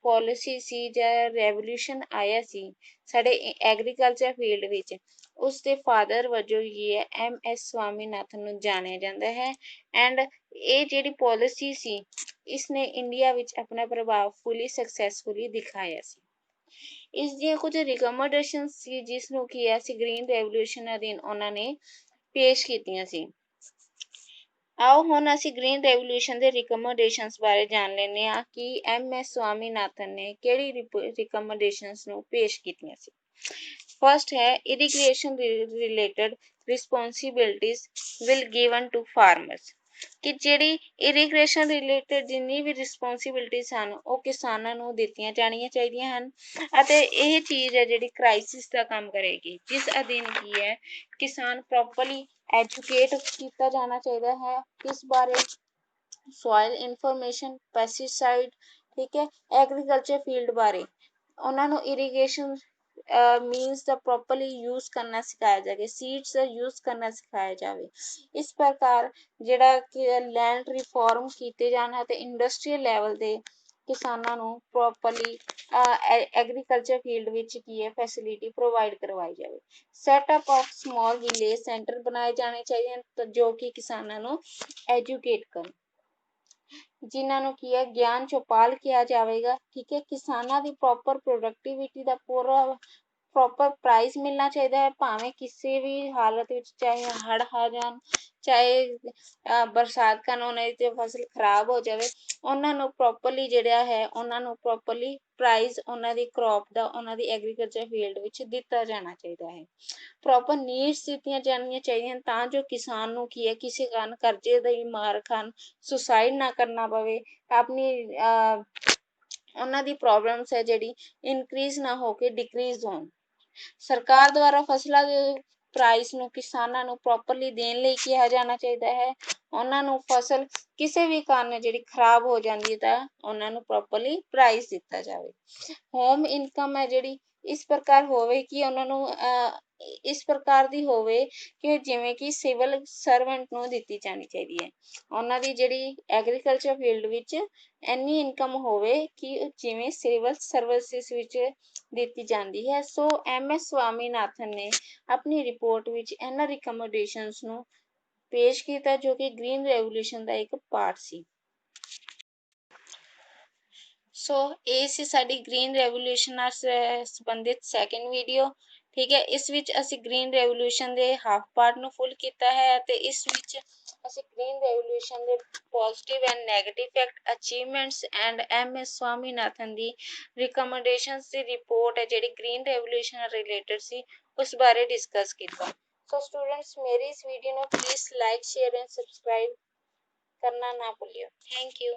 ਪਾਲਿਸੀ ਸੀ ਜਾਂ ਰੈਵੋਲੂਸ਼ਨ ਆਇਆ ਸੀ ਸਾਡੇ ਐਗਰੀਕਲਚਰ ਫੀਲਡ ਵਿੱਚ ਉਸ ਦੇ ਫਾਦਰ ਵਜੋਂ ਹੀ ਹੈ MS ਸਵਾਮੀਨਾਥਨ ਨੂੰ ਜਾਣਿਆ ਜਾਂਦਾ ਹੈ ਐਂਡ ਇਹ ਜਿਹੜੀ ਪਾਲਿਸੀ ਸੀ ਇਸਨੇ ਇੰਡੀਆ ਵਿੱਚ ਆਪਣਾ ਪ੍ਰਭਾਵ ਫੁੱਲੀ ਸਕਸੈਸਫੁਲੀ ਦਿਖਾਇਆ ਸੀ। ਇਸ ਦੀਆਂ ਕੁਝ ਰਿਕਮੈਂਡੇਸ਼ਨ ਸੀ ਜਿਸ ਨੂੰ ਕੀ ਹੈ ਸੀ ਗ੍ਰੀਨ ਰੈਵੋਲੂਸ਼ਨ ਅਧੀਨ ਉਹਨਾਂ ਨੇ ਪੇਸ਼ ਕੀਤੀਆਂ ਸੀ। ਆਓ ਹੁਣ ਅਸੀਂ ਗ੍ਰੀਨ ਰੈਵੋਲੂਸ਼ਨ ਦੇ ਰਿਕਮੈਂਡੇਸ਼ਨਸ ਬਾਰੇ ਜਾਣ ਲੈਂਦੇ ਹਾਂ ਕਿ MS ਸਵਾਮੀਨਾਥਨ ਨੇ ਕਿਹੜੀ ਰਿਕਮੈਂਡੇਸ਼ਨਸ ਨੂੰ ਪੇਸ਼ ਕੀਤੀਆਂ ਸੀ। ਫਸਟ ਹੈ irrigation related responsibilities will given to farmers ਕਿ ਜਿਹੜੀ ਇਰੀਗੇਸ਼ਨ ਰਿਲੇਟਡ ਜਿੰਨੀ ਵੀ ਰਿਸਪੌਂਸਿਬਿਲਿਟੀਜ਼ ਹਨ ਉਹ ਕਿਸਾਨਾਂ ਨੂੰ ਦਿੱਤੀਆਂ ਜਾਣੀਆਂ ਚਾਹੀਦੀਆਂ ਹਨ ਅਤੇ ਇਹ ਚੀਜ਼ ਹੈ ਜਿਹੜੀ ਕ੍ਰਾਈਸਿਸ ਦਾ ਕੰਮ ਕਰੇਗੀ ਜਿਸ ਅਧੀਨ ਕੀ ਹੈ ਕਿਸਾਨ ਪ੍ਰੋਪਰਲੀ ਐਜੂਕੇਟ ਕੀਤਾ ਜਾਣਾ ਚਾਹੀਦਾ ਹੈ ਇਸ ਬਾਰੇ ਸੋਇਲ ਇਨਫੋਰਮੇਸ਼ਨ ਪੈਸਟੀਸਾਈਡ ਠੀਕ ਹੈ ਐਗਰੀਕਲਚਰ ਫੀਲਡ ਬਾਰੇ ਉਹਨਾਂ ਨੂੰ ਇਰੀਗੇਸ਼ਨ ਮੀਨਸ ਦਾ ਪ੍ਰੋਪਰਲੀ ਯੂਜ਼ ਕਰਨਾ ਸਿਖਾਇਆ ਜਾਵੇ ਸੀਡਸ ਦਾ ਯੂਜ਼ ਕਰਨਾ ਸਿਖਾਇਆ ਜਾਵੇ। ਇਸ ਪ੍ਰਕਾਰ ਜਿਹੜਾ ਕਿ ਲੈਂਡ ਰਿਫਾਰਮ ਕੀਤੇ ਜਾਣ ਅਤੇ ਇੰਡਸਟਰੀਅਲ ਲੈਵਲ ਦੇ ਕਿਸਾਨਾਂ ਨੂੰ ਪ੍ਰੋਪਰਲੀ ਐਗਰੀਕਲਚਰ ਫੀਲਡ ਵਿੱਚ ਕੀ ਹੈ ਫੈਸਿਲਿਟੀ ਪ੍ਰੋਵਾਈਡ ਕਰਵਾਈ ਜਾਵੇ। Setup of small village centre ਬਣਾਏ ਜਾਣੇ ਚਾਹੀਦੇ ਹਨ ਜੋ ਕਿ ਕਿਸਾਨਾਂ ਨੂੰ ਐਜੂਕੇਟ ਕਰਨ ਜਿਨ੍ਹਾਂ ਨੂੰ ਕੀ ਹੈ ਗਿਆਨ ਚੌਪਾਲ ਕਿਹਾ ਜਾਵੇਗਾ। ਠੀਕ ਹੈ ਕਿਸਾਨਾਂ ਦੀ ਪ੍ਰੋਪਰ ਪ੍ਰੋਡਕਟਿਵਿਟੀ ਦਾ ਪ੍ਰੋਪਰ ਪ੍ਰਾਈਸ ਮਿਲਣਾ ਚਾਹੀਦਾ ਹੈ ਭਾਵੇਂ ਕਿਸੇ ਵੀ ਹਾਲਤ ਵਿੱਚ ਚਾਹੇ ਹੜ੍ਹ ਆ ਜਾਣ ਚਾਹੇ ਬਰਸਾਤ ਕਾਰਨ ਉਹਨਾਂ ਦੀ ਫਸਲ ਖਰਾਬ ਹੋ ਜਾਵੇ, ਉਹਨਾਂ ਨੂੰ ਪ੍ਰੋਪਰਲੀ ਜਿਹੜਾ ਹੈ ਉਹਨਾਂ ਨੂੰ ਪ੍ਰੋਪਰਲੀ ਪ੍ਰਾਈਜ਼ ਉਹਨਾਂ ਦੀ ਕ੍ਰੌਪ ਦਾ ਉਹਨਾਂ ਦੀ ਐਗਰੀਕਲਚਰ ਫੀਲਡ ਵਿੱਚ ਦਿੱਤਾ ਜਾਣਾ ਚਾਹੀਦਾ ਹੈ। ਪ੍ਰੋਪਰ ਨੀਡਸ ਦਿੱਤੀਆਂ ਜਾਣੀਆਂ ਚਾਹੀਦੀਆਂ ਤਾਂ ਜੋ ਕਿਸਾਨ ਨੂੰ ਕੀ ਹੈ ਕਿਸੇ ਕਾਰਨ ਕਰਜ਼ੇ ਦੀ ਮਾਰ ਖਾਣ, ਸੁਸਾਈਡ ਨਾ ਕਰਨਾ ਪਵੇ, ਆਪਣੀ ਉਹਨਾਂ ਦੀ ਪ੍ਰੋਬਲਮਸ ਹੈ ਜਿਹੜੀ ਇਨਕਰੀਜ਼ ਨਾ ਹੋ ਕੇ ਡਿਕਰੀਜ਼ ਹੋਣ। ਸਰਕਾਰ ਦੁਆਰਾ ਫਸਲਾਂ ਦੇ ਪ੍ਰਾਈਸ ਨੂੰ ਕਿਸਾਨਾਂ ਨੂੰ ਪ੍ਰੋਪਰਲੀ ਦੇਣ ਲਈ ਕਿਹਾ ਜਾਣਾ ਚਾਹੀਦਾ ਹੈ। ਉਹਨਾਂ ਨੂੰ ਫਸਲ ਕਿਸੇ ਵੀ ਕਾਰਨ ਜਿਹੜੀ ਖਰਾਬ ਹੋ ਜਾਂਦੀ ਹੈ ਤਾਂ ਉਹਨਾਂ ਨੂੰ ਪ੍ਰੋਪਰਲੀ ਪ੍ਰਾਈਸ ਦਿੱਤਾ ਜਾਵੇ। ਹੋਮ ਇਨਕਮ ਹੈ ਜਿਹੜੀ ਇਸ ਪ੍ਰਕਾਰ ਹੋਵੇ ਕਿ ਉਹਨਾਂ ਨੂੰ ਇਸ ਪ੍ਰਕਾਰ ਦੀ ਹੋਵੇ ਕਿ ਜਿਵੇਂ ਕਿ ਸਿਵਲ ਸਰਵੈਂਟ ਨੂੰ ਦਿੱਤੀ ਜਾਣੀ ਚਾਹੀਦੀ ਹੈ। ਉਹਨਾਂ ਦੀ ਜਿਹੜੀ ਐਗਰੀਕਲਚਰ ਫੀਲਡ ਵਿੱਚ ਇੰਨੀ ਇਨਕਮ ਹੋਵੇ ਕਿ ਜਿਵੇਂ ਸਿਵਲ ਸਰਵਿਸਿਜ਼ ਵਿੱਚ ਦਿੱਤੀ ਜਾਂਦੀ ਹੈ। ਸੋ MS ਸਵਾਮੀਨਾਥਨ ਨੇ ਆਪਣੀ ਰਿਪੋਰਟ ਵਿੱਚ ਇਹਨਾਂ ਰਿਕਮੈਂਡੇਸ਼ਨਸ ਨੂੰ ਪੇਸ਼ ਕੀਤਾ ਜੋ ਕਿ ਗ੍ਰੀਨ ਰੈਵੋਲੂਸ਼ਨ ਦਾ ਇੱਕ ਪਾਰਟ ਸੀ। ਸੋ ਇਹ ਸੀ ਸਾਡੀ ਗ੍ਰੀਨ ਰੈਵੋਲੂਸ਼ਨ ਨਾਲ ਸੰਬੰਧਿਤ ਸੈਕਿੰਡ ਵੀਡੀਓ। ਠੀਕ ਹੈ, ਇਸ ਵਿੱਚ ਅਸੀਂ ਗ੍ਰੀਨ ਰੈਵੋਲੂਸ਼ਨ ਦੇ ਹਾਫ ਪਾਰਟ ਨੂੰ ਫੁੱਲ ਕੀਤਾ ਹੈ ਅਤੇ ਇਸ ਵਿੱਚ ਅਸੀਂ ਗ੍ਰੀਨ ਰੈਵੋਲੂਸ਼ਨ ਦੇ positive and negative fact, achievements and MS Swaminathan the ਰਿਕਮੈਂਡੇਸ਼ਨਸ the report ਹੈ ਜਿਹੜੀ ਗ੍ਰੀਨ ਰੈਵੋਲੂਸ਼ਨ ਨਾਲ ਰਿਲੇਟਡ ਸੀ ਉਸ ਬਾਰੇ ਡਿਸਕਸ ਕੀਤਾ। ਸੋ ਸਟੂਡੈਂਟਸ ਮੇਰੀ ਇਸ ਵੀਡੀਓ ਨੂੰ please like, share and subscribe ਕਰਨਾ ਨਾ ਭੁੱਲਿਓ। Thank you.